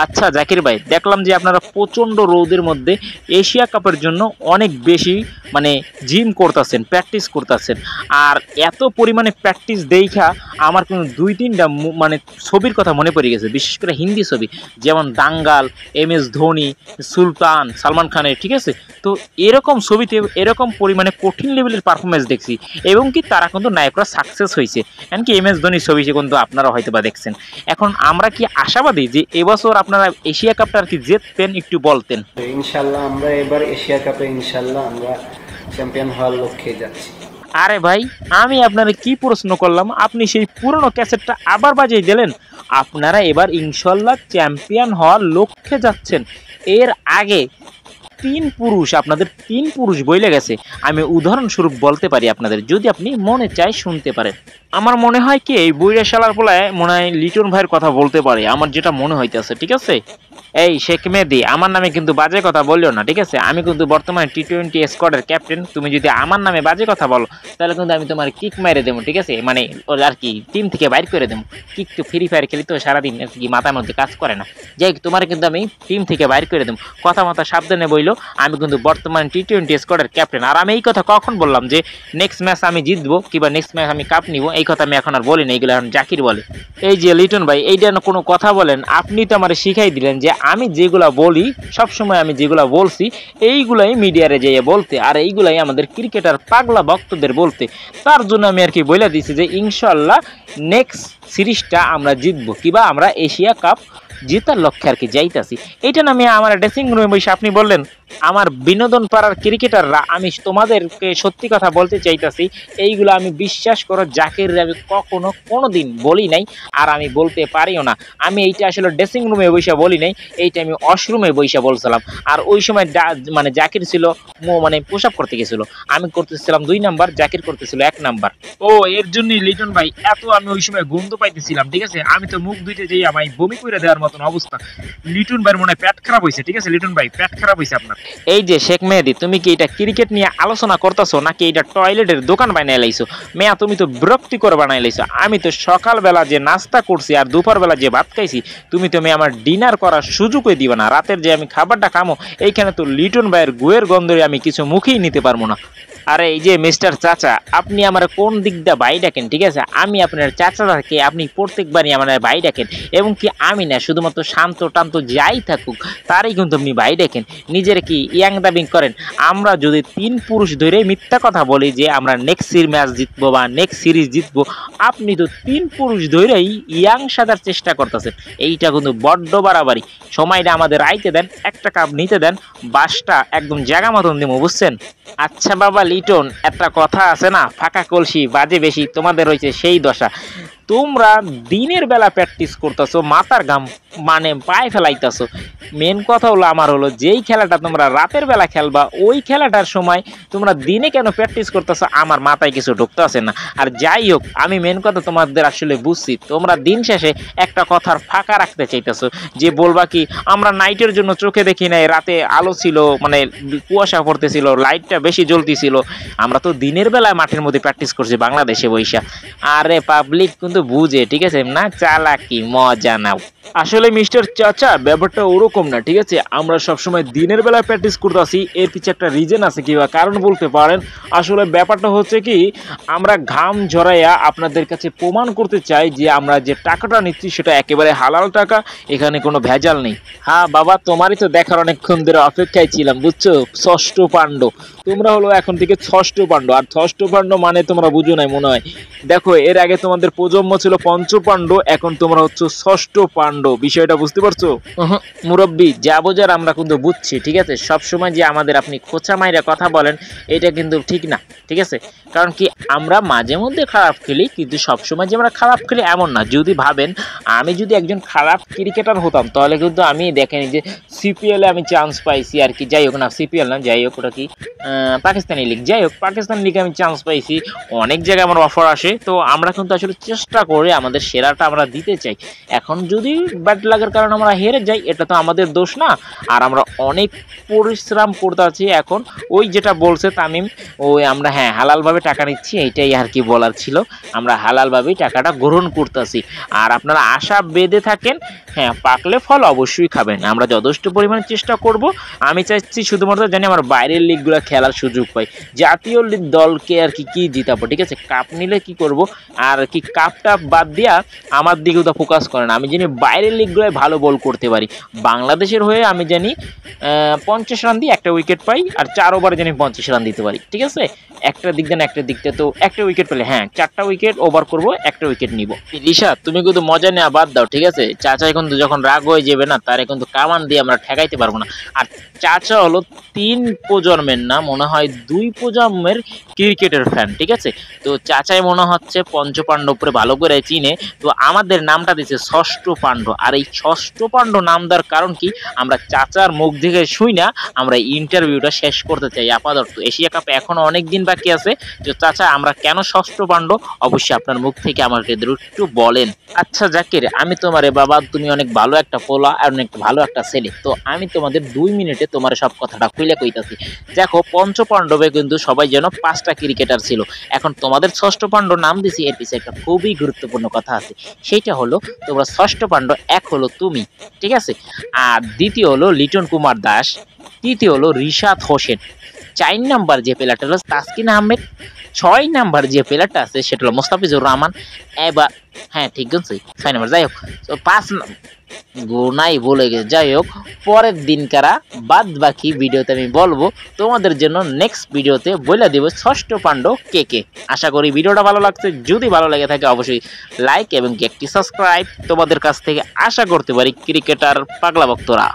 আচ্ছা জাকির ভাই, দেখলাম যে আপনারা প্রচণ্ড রোদের মধ্যে এশিয়া কাপের জন্য অনেক বেশি মানে জিম করতেছেন, প্র্যাকটিস করতেছেন। আর এত পরিমাণে প্র্যাকটিস দেখা আমার কিন্তু দুই তিনটা মানে ছবির কথা মনে পড়ে গেছে, বিশেষ করে হিন্দি ছবি, যেমন দাঙ্গাল, MS ধোনি, সুলতান, সালমান খানের, ঠিক আছে। তো এরকম ছবিতে এরকম পরিমাণে কঠিন লেভেলের পারফরমেন্স দেখছি, এবং কি তারা কিন্তু নায়করা সাকসেস হয়েছে। এমনকি MS ধোনির ছবি সে কিন্তু আপনারা হয়তো বা দেখছেন। এখন আমরা কি আশাবাদী যে এবছর আপনারা এশিয়া কাপটা আর কি জিতবেন, একটু বলতেন। ইনশাল্লাহ আমরা এবার এশিয়া কাপে ইনশাল্লাহ আমরা চ্যাম্পিয়ন হওয়ার লক্ষ্যে যাচ্ছি। আরে ভাই, আমি আপনারা কি প্রশ্ন করলাম, আপনি সেই পুরনো ক্যাসেটটা আবার বাজিয়ে দিলেন। আপনারা এবার ইনশাল্লাহ চ্যাম্পিয়ন হওয়ার লক্ষ্যে যাচ্ছেন। এর আগে আপনাদের তিন পুরুষ বইলে গেছে। আমি উদাহরণস্বরূপ বলতে পারি আপনাদের, যদি আপনি মনে চায় শুনতে পারেন। আমার মনে হয় কি এই বইরা শালার পোলায় মনে হয় লিটন ভাইয়ের কথা বলতে পারে, আমার যেটা মনে হইতেছে, ঠিক আছে। এই শেখ মেহেদী, আমার নামে কিন্তু বাজে কথা বললো না, ঠিক আছে। আমি কিন্তু বর্তমানে T20 স্কোয়াডের ক্যাপ্টেন। তুমি যদি আমার নামে বাজে কথা বলো তাহলে কিন্তু আমি তোমার কিক মেরে দেবো, ঠিক আছে। মানে আর কি টিম থেকে বাইর করে দেবো। কিক তো ফ্রি ফায়ার খেলি তো সারাদিন আর কি মাথার মধ্যে কাজ করে না। যাই তোমার কিন্তু আমি টিম থেকে বাইর করে দেবো। কথা মতো সাবধানে বইলো, আমি কিন্তু বর্তমানে T20 স্কোয়াডের ক্যাপ্টেন। আর আমি এই কথা কখন বললাম যে নেক্সট ম্যাচ আমি জিতবো কিংবা নেক্সট ম্যাচ আমি কাপ নিব, এই কথা আমি এখন আর বলি না, এইগুলো এখন জাকির বলে। এই যে লিটন ভাই, এইটা কোনো কথা বলেন, আপনি তো আমার শিখাই দিলেন যে আমি যেগুলা বলি সবসময় আমি যেগুলা বলছি এইগুলাই মিডিয়ারে যেয়ে বলতে, আর এইগুলাই আমাদের ক্রিকেটার পাগলা ভক্তদের বলতে। তার জন্য আমি আর কি বলে দিছি যে ইনশাল্লাহ নেক্সট সিরিজটা আমরা জিতবো কিংবা আমরা এশিয়া কাপ জেতার লক্ষ্যে আর কি যাইতাছি। এইটা না আমি আমার ড্রেসিং রুমে বসে আপনি বললেন। আমার বিনোদন পাড়ার ক্রিকেটাররা, আমি তোমাদেরকে সত্যি কথা বলতে চাইতাছি, এইগুলো আমি বিশ্বাস করো জাকির আমি কখনো কোনো দিন বলি নাই, আর আমি বলতে পারিও না। আমি এইটা আসলে ড্রেসিং রুমে বসে বলি নাই, এইটা আমি ওয়াশরুমে বসে বলছিলাম। আর ওই সময় মানে জাকির ছিল মানে পোশাক করতে গেছিল, আমি করতেছিলাম 2 নাম্বার, জাকির করতেছিল 1 নাম্বার। ও এর জন্যই লিটন ভাই এত আমি ওই সময় গন্ধ পাইতেছিলাম, ঠিক আছে। আমি তো মুখ ধুইতে যাই আমি বমি করে দেওয়ার মতন অবস্থা। লিটন ভাইয়ের মনে হয় পেট খারাপ হয়েছে, ঠিক আছে। লিটন ভাই পেট খারাপ হয়েছে আপনার। এই যে শেখ মেহেদী, তুমি কি এটা ক্রিকেট নিয়ে আলোচনা করতেছো নাকি এটা টয়লেটের দোকান বানাই লাইছো? মেয়া তুমি তো বিরক্তিকর বানাই লাইছো। আমি তো সকালবেলা যে নাস্তা করছি আর দুপুরবেলা যে ভাত খাইছি, তুমি তো মেয়ে আমার ডিনার করার সুযোগই দিবে না। রাতের যে আমি খাবারটা খামো, এইখানে তো লিটন ভাইয়ের গুয়ের গন্ধে আমি কিছু মুখেই নিতে পারবো না। আরে এই যে মিস্টার চাচা, আপনি আমার কোন দিক দিয়ে ভাই ডাকেন, ঠিক আছে। আমি আপনার চাচা থাকে, আপনি প্রত্যেকবারই আমার ভাই ডাকেন। এবং কি আমি না শুধুমাত্র শান্ত টান্ত যাই থাকুক তারই কিন্তু আপনি ভাই ডাকেন। নিজের কি ইয়াং দাবিং করেন। আমরা যদি 3 পুরুষ ধরে মিথ্যা কথা বলি যে আমরা নেক্সট ম্যাচ জিতবো বা নেক্সট সিরিজ জিতবো, আপনি তো 3 পুরুষ ধরেই ইয়াং সাজার চেষ্টা করতেছেন। এইটা কিন্তু বড্ড বাড়াবাড়ি। সময়টা আমাদের আইতে দেন, একটা কাপ নিতে দেন, বাসটা একদম জায়গা মতন দেবো, বুঝছেন। আচ্ছা বাবা লিটন, একটা কথা আছে না, ফাঁকা কলসি বাজে বেশি, তোমাদের হয়েছে সেই দশা। তোমরা দিনের বেলা প্র্যাকটিস করতেছো, মাথার ঘাম মানে পায়ে ফেলাইতেছো। মেন কথা হলো আমার হলো যেই খেলাটা তোমরা রাতের বেলা খেলবা, ওই খেলাটার সময় তোমরা দিনে কেন প্র্যাকটিস করতেছো আমার মাথায় কিছু ঢুকতে আসে না। আর যাই হোক, আমি মেন কথা তোমাদের আসলে বুঝছি, তোমরা দিন শেষে একটা কথার ফাঁকা রাখতে চাইতেছো যে বলবা কি আমরা নাইটের জন্য চোখে দেখি নাই, রাতে আলো ছিল, মানে কুয়াশা পড়তেছিল, লাইটটা বেশি জ্বলতেছিল। আমরা তো দিনের বেলায় মাঠের মধ্যে প্র্যাকটিস করছি বাংলাদেশে বৈশা। আরে পাবলিক কিন্তু বুঝে, ঠিক আছে না, চালাকি মজা নাও। আসলে মিস্টার চাচা ব্যাপারটা ওরকম না, ঠিক আছে। আমরা সবসময় দিনের বেলায় প্র্যাকটিস করতেছি, এর পিছনে একটা রিজন আছে কিংবা কারণ বলতে পারেন। আসলে ব্যাপারটা হচ্ছে কি, আমরা ঘাম ঝরাইয়া আপনাদের কাছে প্রমাণ করতে চাই যে আমরা যে টাকাটা নিচ্ছি সেটা একেবারে হালাল টাকা, এখানে কোনো ভেজাল নেই। হ্যাঁ বাবা, তোমারই তো দেখার অনেকক্ষণ ধরে অপেক্ষায় ছিলাম, বুঝছো। ষষ্ঠ পাণ্ড তোমরা হলো এখন থেকে ষষ্ঠ পাণ্ড। আর ষষ্ঠ পাণ্ড মানে তোমরা বুঝো নাই মনে হয়। দেখো এর আগে তোমাদের প্রজন্ম ছিল পঞ্চ পাণ্ড, এখন তোমরা হচ্ছে ষষ্ঠ পাণ্ড। বিষয়টা বুঝতে পারছো? মুরব্বী, যা বোঝার আমরা কিন্তু বুঝছি, ঠিক আছে। সবসময় যে আমাদের আপনি খোঁচা মাইরা কথা বলেন এটা কিন্তু ঠিক না, ঠিক আছে। কারণ কি আমরা মাঝে মধ্যে খারাপ খেলি, কিন্তু সবসময় যে আমরা খারাপ খেলি এমন না। যদি ভাবেন আমি যদি একজন খারাপ ক্রিকেটার হতাম তাহলে কিন্তু আমি দেখেনি যে CPL-এ আমি চান্স পাইছি আর কি। যাই হোক না, CPL না, যাই হোক ওটা কি পাকিস্তানি লিগ, যাই হোক পাকিস্তান লিগে আমি চান্স পাইছি, অনেক জায়গায় আমার অফার আসে। তো আমরা কিন্তু আসলে চেষ্টা করে আমাদের সেরাটা আমরা দিতে চাই। এখন যদি ব্যাড লাগার কারণে আমরা হেরে যাই এটা তো আমাদের দোষ না। আর আমরা অনেক পরিশ্রম করতে আছি। এখন ওই যেটা বলছে তামিম, ওই আমরা হ্যাঁ হালালভাবে টাকা নিচ্ছি, এইটাই আর কি বলার ছিল। আমরা হালালভাবেই টাকাটা গ্রহণ করতেছি। আর আপনারা আশা বেঁধে থাকেন, হ্যাঁ, পাকলে ফল অবশ্যই খাবেন। আমরা যথেষ্ট পরিমাণে চেষ্টা করব। আমি চাইছি শুধুমাত্র জানি আমার বাইরের লিগগুলো খেলার সুযোগ পাই। জাতীয় দলকে আর কি জিতাবো, ঠিক আছে? কাপ নিলে কি করব, আর কি কাপটা বাদ দিয়া আমার দিকেও তো ফোকাস করে না। আমি জানি বাইরের লিগগুলোয় ভালো বল করতে পারি। বাংলাদেশের হয়ে আমি জানি 50 রান দিয়ে একটা উইকেট পাই, আর 4 ওভারে জানি 50 রান দিতে পারি, ঠিক আছে? একটা দিক দেন একটা দিকতে তো একটা উইকেট পেলে, হ্যাঁ 4টা উইকেট ওভার করব, একটা উইকেট নিব। রিশা, তুমি কিন্তু মজা নেওয়া বাদ দাও, ঠিক আছে? চাচা কিন্তু যখন রাগ হয়ে যাবে না, তারে কিন্তু কামান দিয়ে আমরা ঠেকাইতে পারবো না। আর চাচা হলো 3 প্রজন্মের না, মনে হয় 2 প্রজন্মের ক্রিকেটের ফ্যান, ঠিক আছে? তো চাচাই মনে হচ্ছে পঞ্চপাণ্ডব উপরে ভালো করে চিনে, তো আমাদের নামটা দিচ্ছে ষষ্ঠ পাণ্ডব। আর এই ষষ্ঠ পাণ্ডব নাম দেওয়ার কারণ কি, আমরা চাচার মুখ থেকে শুই না আমরা ইন্টারভিউটা শেষ করতে চাই। আপাতত এশিয়া কাপে এখনো অনেক দিন বাকি আছে। তো চাচা, আমরা কেন ষষ্ঠ পাণ্ডব, অবশ্যই আপনার মুখ থেকে আমাকে একটু বলেন। আচ্ছা জাকির, আমি তোমারে বাবা, তুমি অনেক ভালো একটা পোলা আর অনেক ভালো একটা ছেলে, তো আমি তোমাদের 2 মিনিটে তোমার সব কথাটা খুলে কইতাছি। দেখো, পঞ্চ পাণ্ডবে কিন্তু সবাই যেন 5টা ক্রিকেটার ছিল, এখন তোমাদের ষষ্ঠ পাণ্ডব নাম দিছি, এর পিছনে একটা খুবই গুরুত্বপূর্ণ কথা আছে। সেইটা হলো, তোমরা ষষ্ঠ পাণ্ডব এক হলো তুমি, ঠিক আছে? আর দ্বিতীয় হলো লিটন কুমার দাস, তৃতীয় হলো রিশাদ হোসেন, 4 নাম্বার যে প্লেয়ারটা হলো তাসকিন আহমেদ, 6 নাম্বার যে প্লেয়ারটা আছে সেটা হলো মোস্তাফিজুর রহমান। এবার হ্যাঁ ঠিক আছে, 6 নাম্বার। যাই হোক, তো 5 গোনাই বলে গেছে। যাই হোক, পরের দিন কারা বাদ বাকি ভিডিওতে আমি বলবো তোমাদের জন্য, নেক্সট ভিডিওতে বলে দেব ষষ্ঠ পাণ্ডব কে কে। আশা করি ভিডিওটা ভালো লাগছে। যদি ভালো লেগে থাকে অবশ্যই লাইক এবং একটি সাবস্ক্রাইব তোমাদের কাছ থেকে আশা করতে পারি ক্রিকেটার পাগলা ভক্তরা।